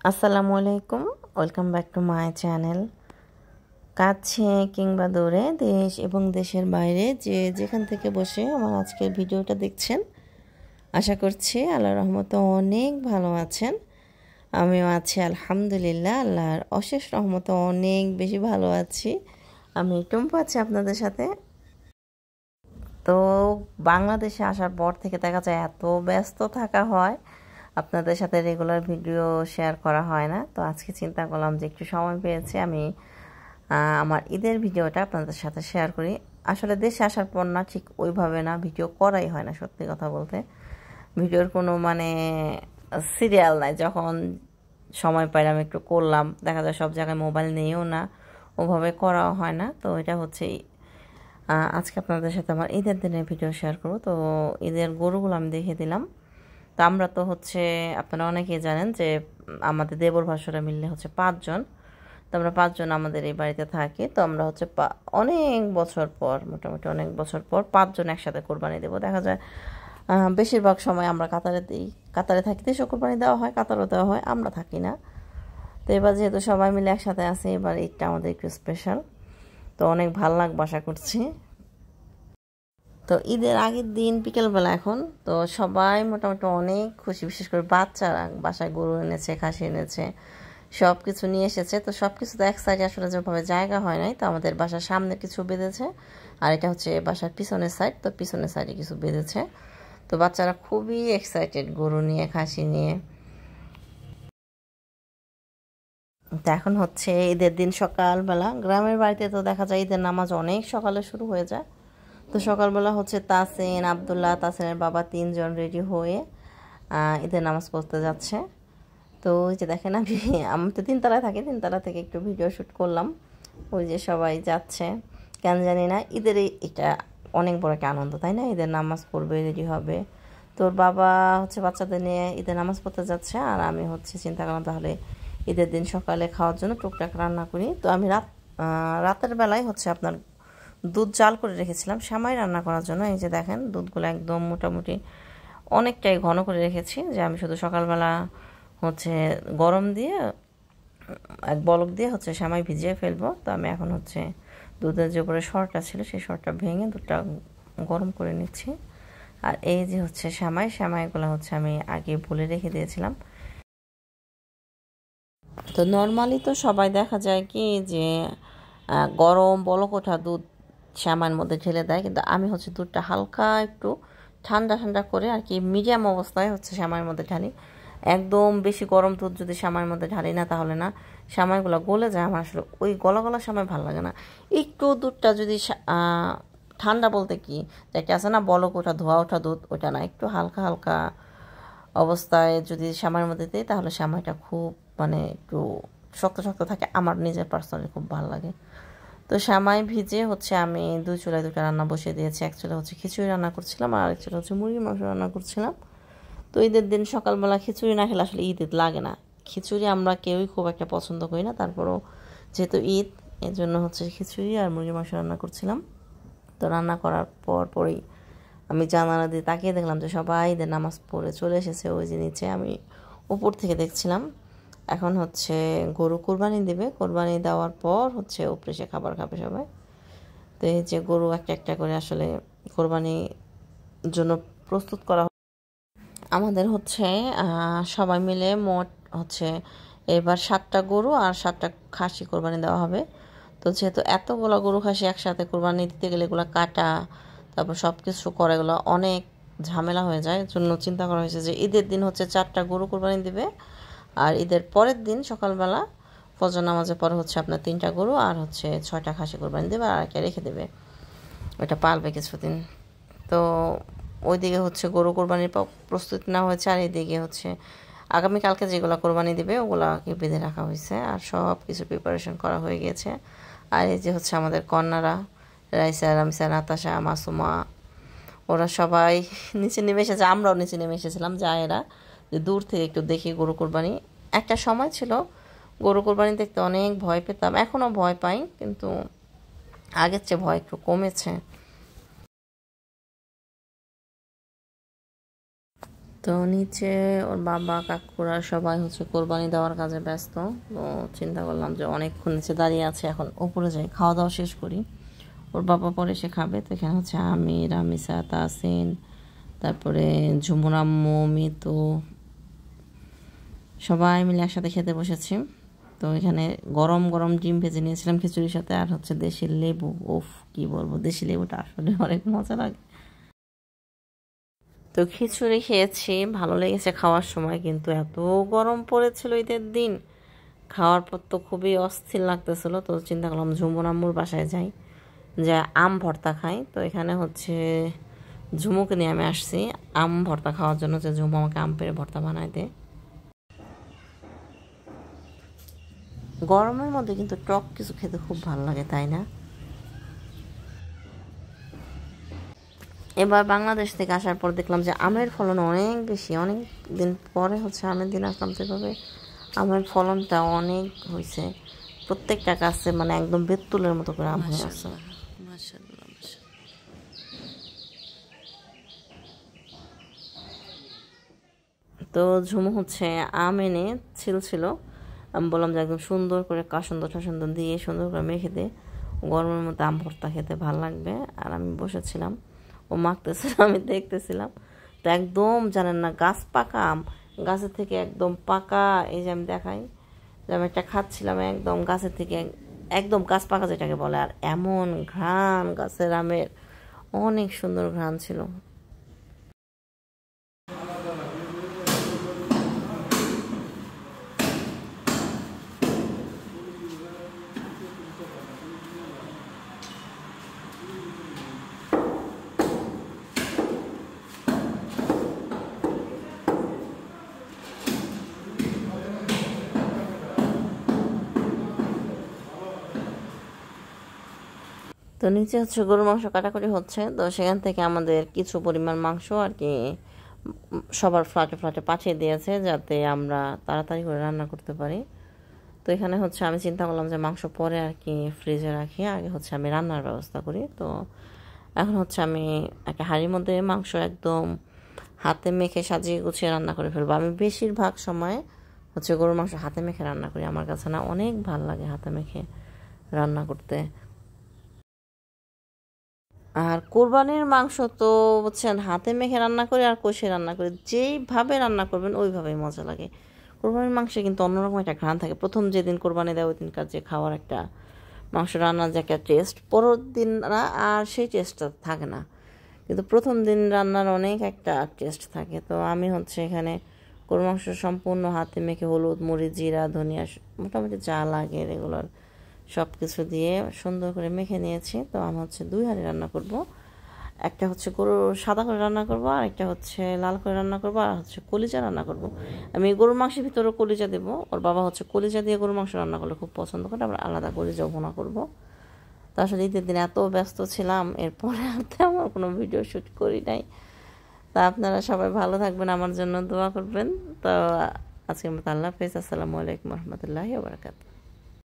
আসসালামু আলাইকুম, welcome back to my channel. কাছে কিংবা দূরে, দেশ এবং দেশের বাইরে যে যেখান থেকে বসে আমার আজকের ভিডিওটা দেখছেন, আশা করছি আল্লাহর রহমতে অনেক ভালো আছেন। আমিও আছি আলহামদুলিল্লাহ, আল্লাহর অশেষ রহমতে অনেক বেশি ভালো আছি। আমি টুম্পা আছি আপনাদের সাথে। তো বাংলাদেশে আসার পর থেকে দেখা যায় এত ব্যস্ত থাকা হয়, আপনাদের সাথে রেগুলার ভিডিও শেয়ার করা হয় না। তো আজকে চিন্তা করলাম যে একটু সময় পেয়েছি, আমি আমার ঈদের ভিডিওটা আপনাদের সাথে শেয়ার করি। আসলে দেশে আসার পর না, ঠিক ওইভাবে না ভিডিও করাই হয় না, সত্যি কথা বলতে। ভিডিওর কোনো সিরিয়াল নাই, যখন সময় পাইলাম একটু করলাম। দেখা যায় সব জায়গায় মোবাইল নিয়েও না, ওভাবে করাও হয় না। তো এটা হচ্ছে আজকে আপনাদের সাথে আমার ঈদের দিনের ভিডিও শেয়ার করব। তো ঈদের গরুগুলো আমি দেখিয়ে দিলাম। তো আমরা তো আপনারা অনেকেই জানেন যে আমাদের দেবর ভাসুরা মিললে 5 জন। তো আমরা 5 জন আমাদের এই বাড়িতে থাকি। তো আমরা অনেক বছর পর, মোটামুটি অনেক বছর পর 5 জন একসাথে কোরবানি দেবো। দেখা যায় বেশিরভাগ সময় আমরা কাতারে দিই, কাতারে থাকি, দেশও কোরবানি দেওয়া হয়, কাতারও দেওয়া হয়, আমরা থাকি না। তো এবার যেহেতু সবাই মিলে একসাথে আছে, এবার ঈদটা আমাদের একটু স্পেশাল। তো অনেক ভাল লাগবে আশা করছি। তো ঈদের আগের দিন বিকেলবেলা এখন তো সবাই মোটামুটি অনেক খুশি, বিশেষ করে বাচ্চারা বাসায় গরু এনেছে, খাসি এনেছে, সব কিছু নিয়ে এসেছে। তো সব কিছু তো এক সাইডে আসলে যেভাবে জায়গা হয় নাই, তো আমাদের বাসার সামনে কিছু বেঁধেছে, আর এটা হচ্ছে বাসার পিছনের সাইড। তো পিছনের সাইডে কিছু বেঁধেছে। তো বাচ্চারা খুবই এক্সাইটেড গরু নিয়ে, খাসি নিয়ে। তো এখন ঈদের দিন সকালবেলা গ্রামের বাড়িতে তো দেখা যায় ঈদের নামাজ অনেক সকালে শুরু হয়ে যায়। তো সকালবেলা তাসিন, আবদুল্লাহ, তাসিনের বাবা 3 জন রেডি হয়ে ঈদের নামাজ পড়তে যাচ্ছে। তো ওই যে দেখেন, আমি তো 3 তলায় থাকি, 3 তলা থেকে একটু ভিডিও শ্যুট করলাম। ওই যে সবাই যাচ্ছে, কেন জানি না ঈদের এটা অনেক বড় একটা আনন্দ, তাই না? ঈদের নামাজ পড়বে, রেডি হবে। তোর বাবা বাচ্চাদের নিয়ে ঈদের নামাজ পড়তে যাচ্ছে, আর আমি চিন্তা করলাম তাহলে ঈদের দিন সকালে খাওয়ার জন্য টুকটাক রান্না করি। তো আমি রাতের বেলায় আপনার দুধ জাল করে রেখেছিলাম সেমাই রান্না করার জন্য। এই যে দেখেন, দুধগুলো একদম মোটামুটি অনেকটাই ঘন করে রেখেছি, যে আমি শুধু সকালবেলা গরম দিয়ে এক বলক দিয়ে সেমাই ভিজিয়ে ফেলবো। তো আমি এখন দুধের যে উপরে সরটা ছিল, সেই সরটা ভেঙে দুধটা গরম করে নিচ্ছি। আর এই যে সেমাইগুলো আমি আগে বলে রেখে দিয়েছিলাম। তো নর্মালি তো সবাই দেখা যায় কি যে গরম বলক ওঠা দুধ শ্যামার মধ্যে ঢেলে দেয়, কিন্তু আমি দুধটা হালকা একটু ঠান্ডা ঠান্ডা করে আর কি মিডিয়াম অবস্থায় শ্যামার মধ্যে ঢালি। একদম বেশি গরম দুধ যদি শ্যামার মধ্যে ঢালি না, তাহলে না শ্যামাইগুলো গলে যায়। আমার আসলে ওই গলা গলা শ্যামাই ভালো লাগে না। একটু দুধটা যদি ঠান্ডা বলতে কি, একটা আছে না বলক ওঠা ধোয়া ওঠা দুধ, ওটা না, একটু হালকা হালকা অবস্থায় যদি শ্যামাইয়ের মধ্যে দিই, তাহলে শ্যামাইটা খুব একটু শক্ত শক্ত থাকে। আমার নিজের পার্সোনালি খুব ভালো লাগে। তো শ্যামাই ভিজে আমি 2 চুলায় 2টা রান্না বসিয়ে দিয়েছি। এক চুলা খিচুড়ি রান্না করছিলাম, আর এক চুলা মুরগির মাংস রান্না করছিলাম। তো ঈদের দিন সকালবেলা খিচুড়ি না খেলে আসলে ঈদ লাগে না। খিচুড়ি আমরা কেউই খুব একটা পছন্দ করি না, তারপরও যেহেতু ঈদ, এর জন্য খিচুড়ি আর মুরগির মাংস রান্না করছিলাম। তো রান্না করার পরেই আমি জানালা দিয়ে তাকিয়ে দেখলাম যে সবাই ঈদের নামাজ পড়ে চলে এসেছে ওই যে নিচে। আমি উপর থেকে দেখছিলাম। এখন গরু কোরবানি দেবে, কোরবানি দেওয়ার পর উপরে এসে খাবার খাবে সবাই। তো এই যে গরু একটা একটা করে আসলে কোরবানির জন্য প্রস্তুত করা আমাদের সবাই মিলে মোট এবার 7টা গরু আর 7টা খাসি কোরবানি দেওয়া হবে। তো যেহেতু এতগুলো গরু খাসি একসাথে কোরবানি দিতে গেলে এগুলো কাটা, তারপর সব কিছু করা, এগুলো অনেক ঝামেলা হয়ে যায়। জন্য চিন্তা করা হয়েছে যে ঈদের দিন 4টা গরু কোরবানি দিবে, আর ঈদের পরের দিন সকালবেলা ফজর নামাজের পরে আপনার 3টা গরু আর 6টা খাসি কোরবানি দেবে, আর একটা রেখে দেবে, ওইটা পালবে কিছুদিন। তো ওইদিকে গরু কোরবানির প্রস্তুতি নেওয়া হয়েছে, আর এইদিকে আগামীকালকে যেগুলো কোরবানি দিবে ওগুলাকে বেঁধে রাখা হয়েছে, আর সব কিছু প্রিপারেশন করা হয়ে গেছে। আর এই যে আমাদের কন্যারা, রাইসা, রামসা, নাতাশা, মাসুমা, ওরা সবাই নিচে নেমে এসেছে। আমরাও নিচে নেমে এসেছিলাম, এরা যে দূর থেকে একটু দেখি গরু কোরবানি। একটা সময় ছিল গরু কোরবানি দেখতে অনেক ভয় পেতাম, এখনও ভয় পাই, কিন্তু আগের চেয়ে ভয় একটু কমেছে। তো নিচে ওর বাবা কাকুরা সবাই হচ্ছে কোরবানি দেওয়ার কাজে ব্যস্ত। তো চিন্তা করলাম যে অনেকক্ষণ নিচে দাঁড়িয়ে আছে, এখন উপরে যাই, খাওয়া দাওয়া শেষ করি। ওর বাবা পরে সে খাবে। তো এখানে হচ্ছে আমি, রামিসা, তাসিন, তারপরে ঝুমুর আম্মু, মিতু, সবাই মিলে একসাথে খেতে বসেছি। তো এখানে গরম গরম ডিম ভেজে নিয়েছিলাম খিচুড়ির সাথে, আর হচ্ছে দেশি লেবু। ওফ, কি বলবো, দেশি লেবুটা আসলে অনেক মজা লাগে। তো খিচুড়ি খেয়েছি, ভালো লেগেছে খাওয়ার সময়, কিন্তু এত গরম পড়েছিল ঈদের দিন, খাওয়ার পর তো খুবই অস্থির লাগতেছিল। তো চিন্তা করলাম ঝুমুর আম্মুর বাসায় যাই, যে আম ভর্তা খাই। তো এখানে হচ্ছে ঝুমুকে নিয়ে আমি আসছি আম ভর্তা খাওয়ার জন্য, যে ঝুমু আমাকে আম পেড়ে ভর্তা বানায় দেয়। গরমের মধ্যে কিন্তু টক কিছু খেতে খুব ভালো লাগে, তাই না? এবার বাংলাদেশ থেকে আসার পর দেখলাম যে আমের ফলন অনেক বেশি, অনেক দিন পরে হচ্ছে আমের দিন আসলাম, তো এভাবে আমের ফলনটা অনেক হয়েছে। প্রত্যেকটা গাছে মানে একদম বেতুলের মতো করে আম হয়ে আছে। তো ঝুমু হচ্ছে আম এনে ছিল, আমি বললাম যে একদম সুন্দর করে কাসুন্দর টাসুন্দর দিয়ে সুন্দর করে মেখে দে, গরমের মধ্যে আম ভর্তা খেতে ভালো লাগবে। আর আমি বসেছিলাম, ও মাখতেছিলাম, আমি দেখতেছিলাম। তো একদম জানেন না, গাছ পাকা আম, গাছের থেকে একদম পাকা। এই যে আমি দেখাই, যে আমি একটা খাচ্ছিলাম একদম গাছের থেকে, একদম গাছ পাকা যেটাকে বলে। আর এমন ঘ্রাণ গাছের আমের, অনেক সুন্দর ঘ্রাণ ছিল। তো নিচে হচ্ছে গরুর মাংস কাটাকুটি হচ্ছে। তো সেখান থেকে আমাদের কিছু পরিমাণ মাংস আর কি সবার ফ্ল্যাটে ফ্ল্যাটে পাঠিয়ে দিয়েছে, যাতে আমরা তাড়াতাড়ি করে রান্না করতে পারি। তো এখানে হচ্ছে আমি চিন্তা করলাম যে মাংস পরে আর কি ফ্রিজে রাখি, আগে হচ্ছে আমি রান্নার ব্যবস্থা করি। তো এখন হচ্ছে আমি একটা হাঁড়ির মধ্যে মাংস একদম হাতে মেখে সাজিয়ে গুছিয়ে রান্না করে ফেলবো। আমি বেশিরভাগ সময় হচ্ছে গরুর মাংস হাতে মেখে রান্না করি, আমার কাছে না অনেক ভাল লাগে হাতে মেখে রান্না করতে। আর কোরবানির মাংস তো বুঝছেন, হাতে মেখে রান্না করে আর কষে রান্না করে, যেইভাবে রান্না করবেন ওইভাবেই মজা লাগে। কোরবানির মাংসে কিন্তু অন্যরকম একটা ঘ্রাণ থাকে। প্রথম যেদিন কোরবানি দেয় ওই দিনকার যে খাওয়ার একটা, মাংস রান্নার যে একটা টেস্ট, পরের দিন আর সেই টেস্টটা থাকে না, কিন্তু প্রথম দিন রান্নার অনেক একটা টেস্ট থাকে। তো আমি হচ্ছে এখানে গরুর মাংস সম্পূর্ণ হাতে মেখে হলুদ, মরিচ, জিরা, ধনিয়া, মোটামুটি যা লাগে রেগুলার সব কিছু দিয়ে সুন্দর করে মেখে নিয়েছি। তো আমি হচ্ছে 2 হাঁড়ি রান্না করব, একটা হচ্ছে গরুর সাদা করে রান্না করব, আর একটা হচ্ছে লাল করে রান্না করব, আর হচ্ছে কলিজা রান্না করব। আমি গরুর মাংসের ভিতরে কলিজা দেবো, ওর বাবা হচ্ছে কলিজা দিয়ে গরুর মাংস রান্না করলে খুব পছন্দ করে, আবার আলাদা কলিজা ভুনা করব। তো আসলে ঈদের দিন এত ব্যস্ত ছিলাম, এরপরে আর তেমন কোনো ভিডিও শ্যুট করি নাই। তা আপনারা সবাই ভালো থাকবেন, আমার জন্য দোয়া করবেন। তো আজকের মতো আল্লাহ হাফেজ, আসসালামু আলাইকুম রহমতুল্লাহি ওয়া বারাকাতুহু।